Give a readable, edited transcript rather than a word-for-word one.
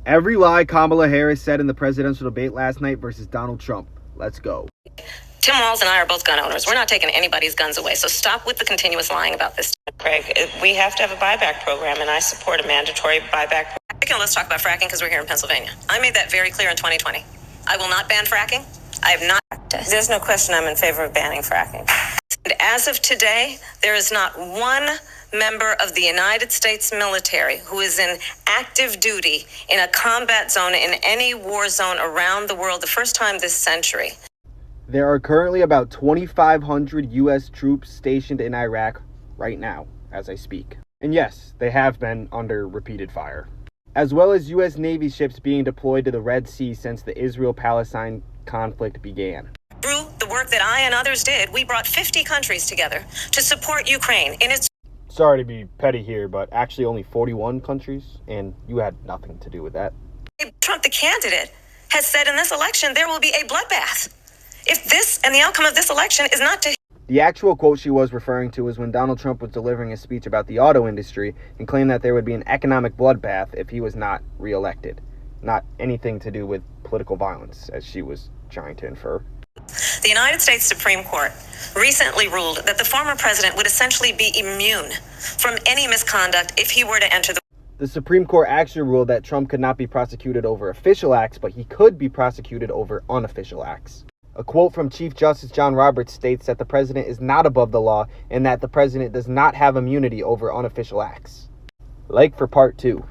Every lie Kamala Harris said in the presidential debate last night versus Donald Trump. Let's go. Tim Walz and I are both gun owners. We're not taking anybody's guns away, so stop with the continuous lying about this. Craig, we have to have a buyback program, and I support a mandatory buyback. Let's talk about fracking because we're here in Pennsylvania. I made that very clear in 2020. I will not ban fracking. I have not. There's no question I'm in favor of banning fracking. And as of today, there is not one member of the United States military who is in active duty in a combat zone in any war zone around the world the first time this century. There are currently about 2,500 U.S. troops stationed in Iraq right now, as I speak. And yes, they have been under repeated fire. As well as U.S. Navy ships being deployed to the Red Sea since the Israel-Palestine conflict began. Through the work that I and others did, we brought 50 countries together to support Ukraine in its... Sorry to be petty here, but actually only 41 countries, and you had nothing to do with that. Trump, the candidate, has said in this election there will be a bloodbath. If this and the outcome of this election is not to... The actual quote she was referring to was when Donald Trump was delivering a speech about the auto industry and claimed that there would be an economic bloodbath if he was not reelected. Not anything to do with political violence, as she was trying to infer. The United States Supreme Court recently ruled that the former president would essentially be immune from any misconduct if he were to enter the... The Supreme Court actually ruled that Trump could not be prosecuted over official acts, but he could be prosecuted over unofficial acts. A quote from Chief Justice John Roberts states that the president is not above the law and that the president does not have immunity over unofficial acts. Like for part 2.